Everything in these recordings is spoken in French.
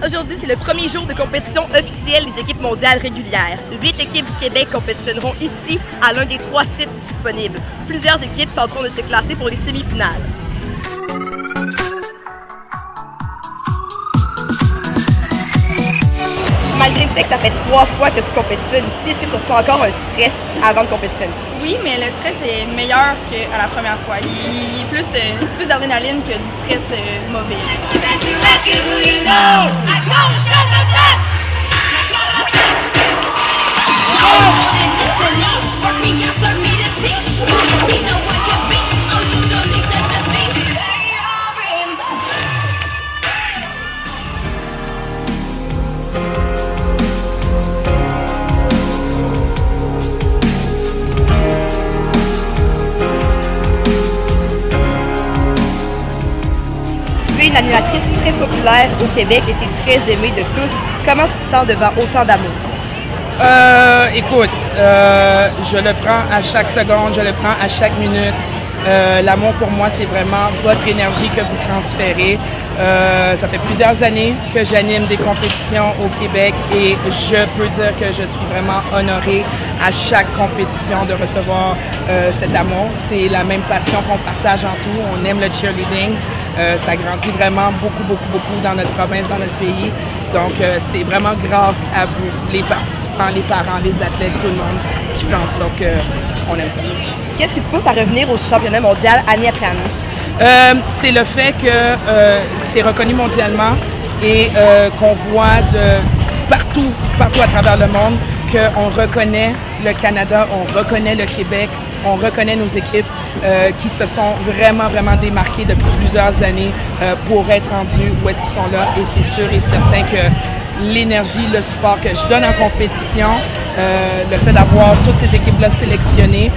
Aujourd'hui, c'est le premier jour de compétition officielle des équipes mondiales régulières. 8 équipes du Québec compétitionneront ici, à l'un des 3 sites disponibles. Plusieurs équipes tenteront de se classer pour les semi-finales. Malgré le fait que ça fait 3 fois que tu compétitionnes ici, est-ce que tu ressens encore un stress avant de compétitionner? Oui, mais le stress est meilleur qu'à la première fois. Il est plus d'adrénaline que du stress mauvais. Une animatrice très populaire au Québec et très aimée de tous. Comment tu te sens devant autant d'amour? Écoute, je le prends à chaque seconde, je le prends à chaque minute. L'amour pour moi, c'est vraiment votre énergie que vous transférez. Ça fait plusieurs années que j'anime des compétitions au Québec et je peux dire que je suis vraiment honorée à chaque compétition de recevoir cet amour. C'est la même passion qu'on partage en tout. On aime le cheerleading. Ça grandit vraiment beaucoup dans notre province, dans notre pays. Donc, c'est vraiment grâce à vous, les participants, les parents, les athlètes, tout le monde, qui fait en sorte qu'on aime ça. Qu'est-ce qui te pousse à revenir au championnat mondial année après année? C'est le fait que c'est reconnu mondialement et qu'on voit de partout à travers le monde qu'on reconnaît le Canada, on reconnaît le Québec, on reconnaît nos équipes qui se sont vraiment démarquées depuis plusieurs années pour être rendues où est-ce qu'ils sont là. Et c'est sûr et certain que l'énergie, le support que je donne en compétition, le fait d'avoir toutes ces équipes-là sélectionnées,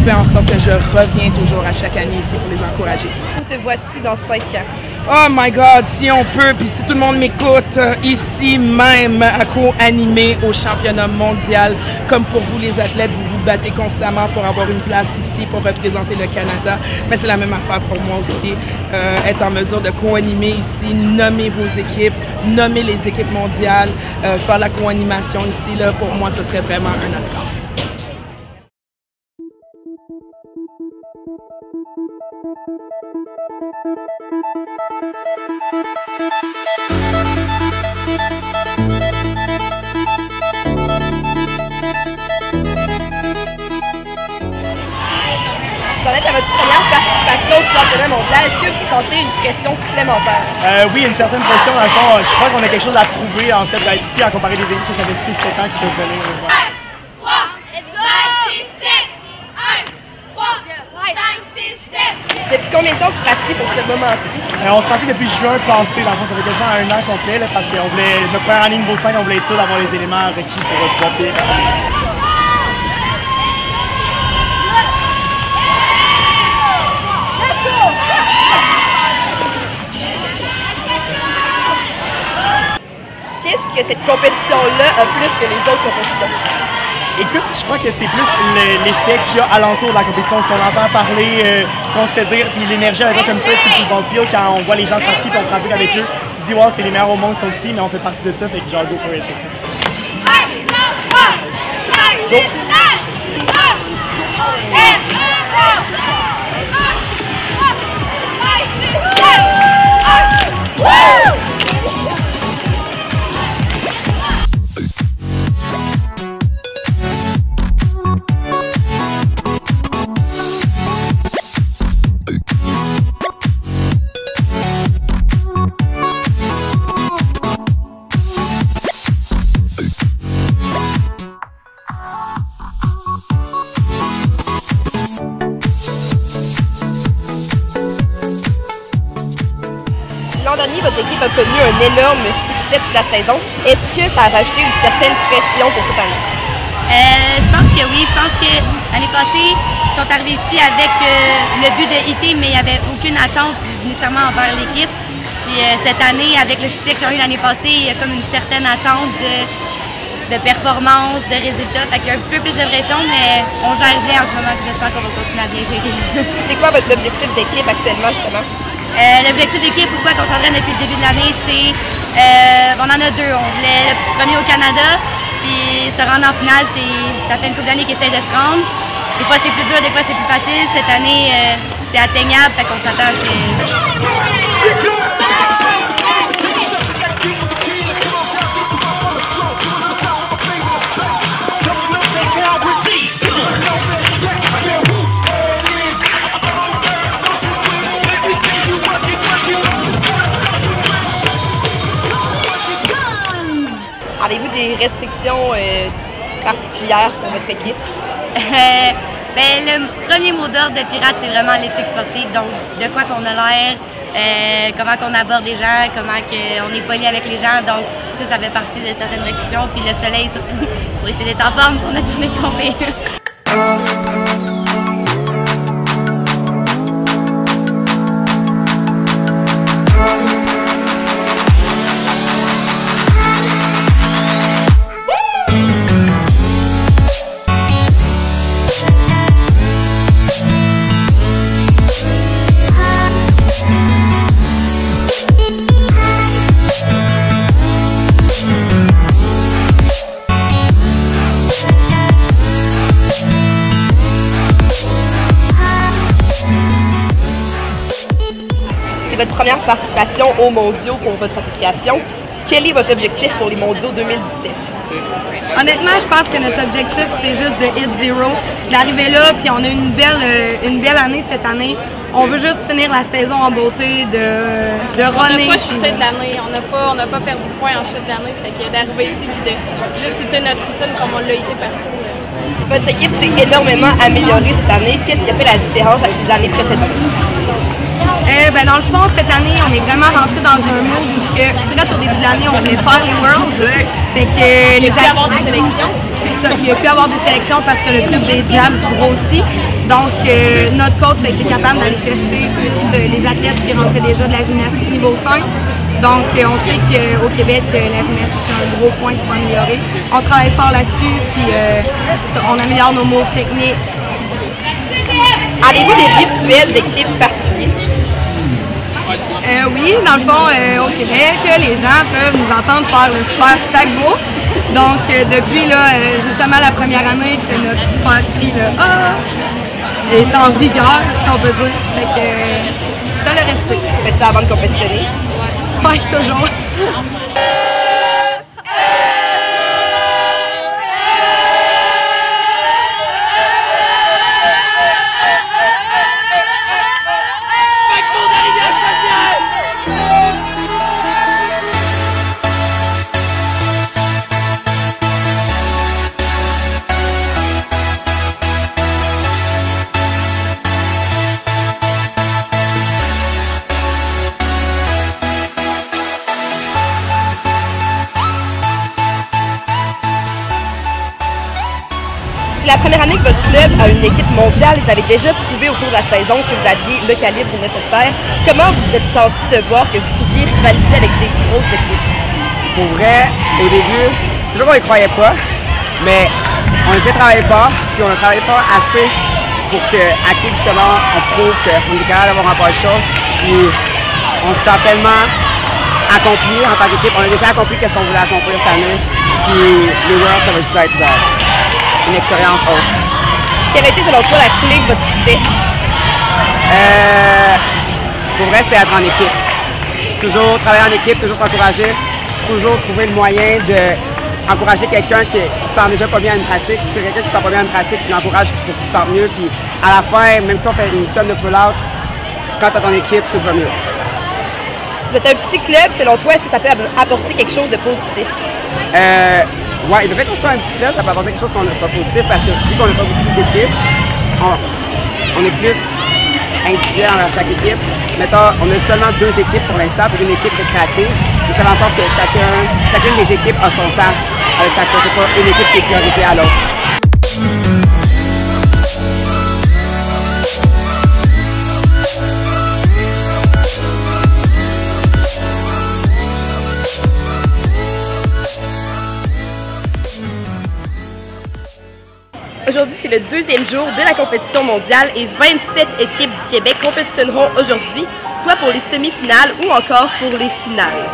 fait en sorte que je reviens toujours à chaque année ici pour les encourager. Où te vois-tu dans 5 ans? Oh my God, si on peut, puis si tout le monde m'écoute, ici même à co-animer au championnat mondial, comme pour vous les athlètes, vous vous battez constamment pour avoir une place ici, pour représenter le Canada, mais c'est la même affaire pour moi aussi, être en mesure de co-animer ici, nommer vos équipes, nommer les équipes mondiales, faire la co-animation ici, là, pour moi, ce serait vraiment un Oscar. Vous en êtes à votre première participation au championnat mondial. Est-ce que vous sentez une pression supplémentaire? Oui, une certaine pression. Dans le fond, je crois qu'on a quelque chose à prouver en fait d'être ici à comparer des équipes que ça fait 6-7 ans qui peuvent venir. 1, 3, 5, 6, 7. 1, 3, 5, 6, 7. Depuis combien de temps vous pratiquez pour ce moment-ci? On se pratique depuis juin passé. Dans le fond, ça fait quasiment 1 an complet là, parce qu'on voulait, notre première année niveau 5, on voulait être sûr d'avoir les éléments requis pour pouvoir payer. Qu'est-ce que cette compétition-là a plus que les autres compétitions? Écoute, je crois que c'est plus l'effet qu'il y a alentour de la compétition, ce qu'on entend parler, ce qu'on se fait dire, puis l'énergie avec comme ça sur le football field, quand on voit les gens se pratiquer et on pratique avec eux, tu te dis, wow, c'est les meilleurs au monde qui sont ici, mais on fait partie de ça, fait que genre, go for it. L'an dernier, votre équipe a connu un énorme succès toute la saison. Est-ce que ça a rajouté une certaine pression pour cette année? Je pense que oui. Je pense que l'année passée, ils sont arrivés ici avec le but de hitter, mais il n'y avait aucune attente nécessairement envers l'équipe. Puis cette année, avec le succès qu'ils ont eu l'année passée, il y a comme une certaine attente de performance, de résultats. Fait qu'il y a un petit peu plus de pression, mais on gère bien en ce moment. J'espère qu'on va continuer à bien gérer. C'est quoi votre objectif d'équipe actuellement, justement? L'objectif d'équipe, pourquoi on s'entraîne depuis le début de l'année, c'est on en a deux. On voulait le premier au Canada, puis se rendre en finale, ça fait une couple d'années qu'ils essayent de se rendre. Des fois c'est plus dur, des fois c'est plus facile. Cette année, c'est atteignable, fait qu'on s'attend à ce que... Avez-vous des restrictions particulières sur votre équipe? Ben, le premier mot d'ordre de Pirates, c'est vraiment l'éthique sportive. Donc, de quoi qu'on a l'air, comment qu'on aborde les gens, comment on est poli avec les gens. Donc, ça fait partie de certaines restrictions. Puis le soleil, surtout, pour essayer d'être en forme pour notre journée de compé. C'est votre première participation aux mondiaux pour votre association. Quel est votre objectif pour les mondiaux 2017? Honnêtement, je pense que notre objectif, c'est juste de hit zero, d'arriver là, puis on a une belle année cette année. On veut juste finir la saison en beauté, de runner. On n'a pas chuté de l'année, on n'a pas perdu de points en chute de l'année, fait que d'arriver ici et de juste citer notre routine comme on l'a été partout. Votre équipe s'est énormément améliorée cette année. Qu'est-ce qui a fait la différence avec les années précédentes? Ben dans le fond, cette année, on est vraiment rentré dans un mode où, direct au début de l'année, on voulait faire les Worlds. Fait que Il y a avoir des sélections. C'est ça, il y a pu avoir des sélections parce que le club des Jams grossit. Donc, notre coach a été capable d'aller chercher les athlètes qui rentraient déjà de la gymnastique niveau 5. Donc, on sait qu'au Québec, la gymnastique, c'est un gros point qu'il faut améliorer. On travaille fort là-dessus, puis on améliore nos moves techniques. Avez-vous des rituels d'équipe particuliers? Oui, dans le fond, au Québec, les gens peuvent nous entendre faire le super tagbo. Donc, depuis là, justement la première année que notre super cri est en vigueur, si on peut dire. Fait que ça l'a resté. Faites ça avant de compétitionner? Ouais, toujours. C'est la première année que votre club a une équipe mondiale. Vous avez déjà prouvé au cours de la saison que vous aviez le calibre nécessaire. Comment vous vous êtes senti de voir que vous pouviez rivaliser avec des grosses équipes? Pour vrai, au début, c'est pas qu'on ne croyait pas, mais on essaie de travailler fort, puis on a travaillé fort assez pour qu'à Kick, justement, on prouve qu'on est capable d'avoir un pas chaud. Puis on se sent tellement accompli en tant qu'équipe. On a déjà accompli ce qu'on voulait accomplir cette année. Puis les Worlds, ça va juste être genre une expérience autre. Quelle a été selon toi la clé de votre succès? Pour vrai, c'est être en équipe. Toujours travailler en équipe, toujours s'encourager, toujours trouver le moyen d'encourager quelqu'un qui ne se sent déjà pas bien à une pratique. Si c'est quelqu'un qui ne se sent pas bien à une pratique, tu l'encourages pour qu'il se sente mieux. Puis à la fin, même si on fait une tonne de full-out, quand tu as ton équipe, tout va mieux. Vous êtes un petit club, selon toi, est-ce que ça peut apporter quelque chose de positif? Ouais, le fait qu'on soit un petit club, ça peut apporter quelque chose qu'on soit positif parce que vu qu'on n'a pas beaucoup d'équipes, on est plus individuel envers chaque équipe. Mettons, on a seulement 2 équipes pour l'instant pour une équipe récréative. Et ça fait en sorte que chacune des équipes a son temps avec chaque fois. C'est pas une équipe qui est priorisée à l'autre. Aujourd'hui, c'est le deuxième jour de la compétition mondiale et 27 équipes du Québec compétitionneront aujourd'hui, soit pour les semi-finales ou encore pour les finales.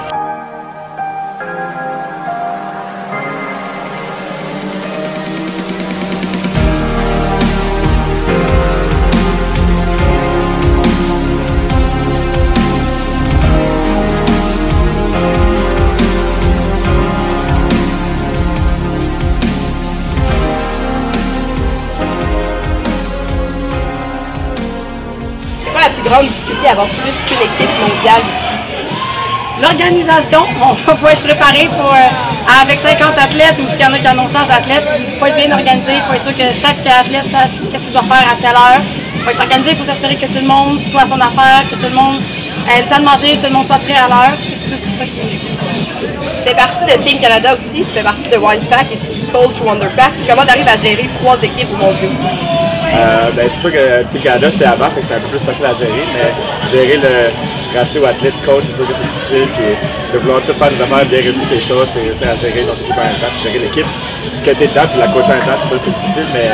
La plus grande difficulté à avoir plus qu'une équipe mondiale ici? L'organisation, il faut être préparé avec 50 athlètes ou s'il y en a qui en ont 100 athlètes, il faut être bien organisé, il faut être sûr que chaque athlète sache qu'est-ce qu'il doit faire à telle heure. Il faut être organisé, il faut s'assurer que tout le monde soit à son affaire, que tout le monde ait le temps de manger, que tout le monde soit prêt à l'heure. C'est plus ça qui... Tu fais partie de Team Canada aussi, tu fais partie de Wildpack et tu coaches Wonderpack. Comment tu arrives à gérer 3 équipes au mondiaux? C'est sûr que Team Canada c'était avant, fait que c'est un peu plus facile à gérer, mais gérer le ratio athlète-coach, c'est sûr que c'est difficile, puis de vouloir tout faire des affaires, bien réussir tes choses, c'est réussir à gérer ton équipe en même temps, puis gérer l'équipe que t'es dedans, puis la coacher en même temps, c'est difficile, mais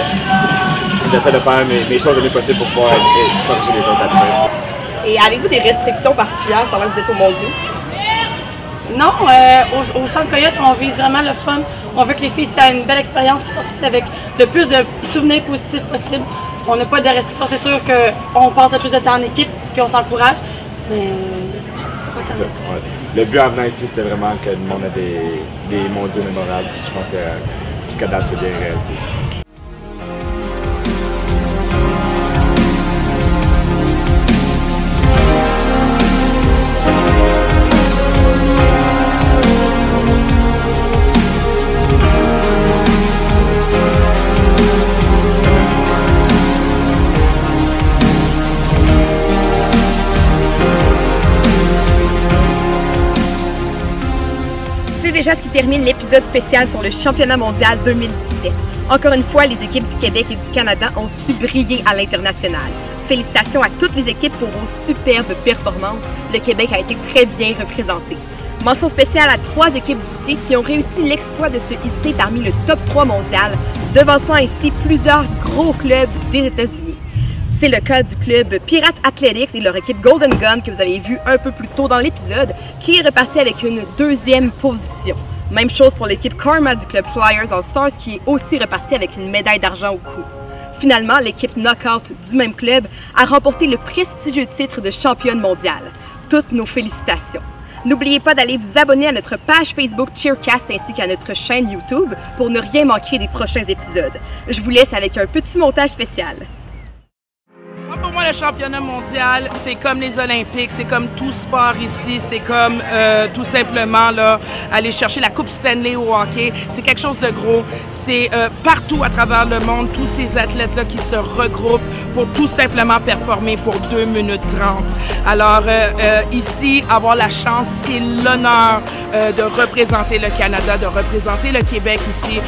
j'essaie de faire mes choses le mieux possible pour pouvoir corriger les autres athlètes. Et avez-vous des restrictions particulières pendant que vous êtes aux mondiaux? Non, au Centre Coyote, on vise vraiment le fun. On veut que les filles aient une belle expérience, qui sortent ici avec le plus de souvenirs positifs possible. On n'a pas de restrictions, c'est sûr qu'on passe le plus de temps en équipe, puis on s'encourage, mais pas de restrictions. Ouais. Le but en venant ici, c'était vraiment que le monde ait des mondiaux mémorables. Je pense que jusqu'à date, c'est bien réalisé. C'est déjà ce qui termine l'épisode spécial sur le championnat mondial 2017. Encore une fois, les équipes du Québec et du Canada ont su briller à l'international. Félicitations à toutes les équipes pour vos superbes performances. Le Québec a été très bien représenté. Mention spéciale à 3 équipes d'ici qui ont réussi l'exploit de se hisser parmi le top 3 mondial, devançant ainsi plusieurs gros clubs des États-Unis. C'est le cas du club Pirate Athletics et leur équipe Golden Gun que vous avez vu un peu plus tôt dans l'épisode, qui est reparti avec une 2e position. Même chose pour l'équipe Karma du club Flyers All Stars qui est aussi reparti avec une médaille d'argent au cou. Finalement, l'équipe Knockout du même club a remporté le prestigieux titre de championne mondiale. Toutes nos félicitations! N'oubliez pas d'aller vous abonner à notre page Facebook Cheercast ainsi qu'à notre chaîne YouTube pour ne rien manquer des prochains épisodes. Je vous laisse avec un petit montage spécial. Pour moi, le championnat mondial, c'est comme les Olympiques, c'est comme tout sport ici, c'est comme tout simplement là, aller chercher la Coupe Stanley au hockey. C'est quelque chose de gros. C'est partout à travers le monde, tous ces athlètes-là qui se regroupent pour tout simplement performer pour 2 minutes 30. Alors ici, avoir la chance et l'honneur de représenter le Canada, de représenter le Québec ici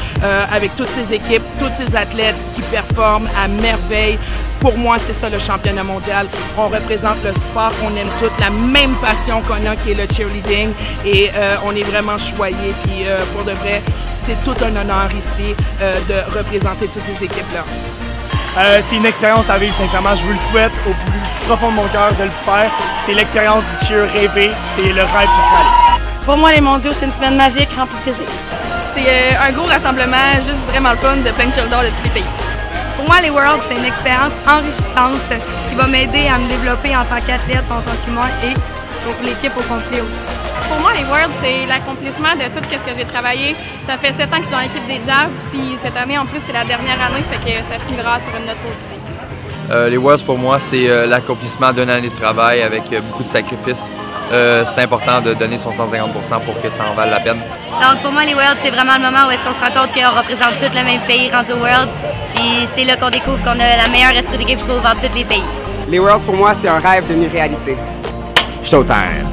avec toutes ces équipes, tous ces athlètes qui performent à merveille. Pour moi, c'est ça le championnat mondial. On représente le sport, on aime toute la même passion qu'on a qui est le cheerleading et on est vraiment choyés. Puis pour de vrai, c'est tout un honneur ici de représenter toutes ces équipes-là. C'est une expérience à vivre, sincèrement. Je vous le souhaite au plus profond de mon cœur de le faire. C'est l'expérience du cheer rêvé. C'est le rêve qui se aller. Pour moi, les mondiaux, c'est une semaine magique remplie de plaisir. C'est un gros rassemblement, juste vraiment le fun de plein de cheerleaders de tous les pays. Pour moi, les Worlds, c'est une expérience enrichissante qui va m'aider à me développer en tant qu'athlète, en tant qu'humain et pour l'équipe au complet aussi. Pour moi, les Worlds, c'est l'accomplissement de tout ce que j'ai travaillé. Ça fait 7 ans que je suis dans l'équipe des Jabs, puis cette année, en plus, c'est la dernière année, fait que ça finira sur une note positive. Les Worlds, pour moi, c'est l'accomplissement d'une année de travail avec beaucoup de sacrifices. C'est important de donner son 150% pour que ça en vale la peine. Donc pour moi, les Worlds, c'est vraiment le moment où est-ce qu'on se rend compte qu'on représente tout le même pays rendu aux Worlds. Puis c'est là qu'on découvre qu'on a la meilleure esprit d'équipe, je trouve, entre tous les pays. Les Worlds, pour moi, c'est un rêve devenu réalité. Showtime!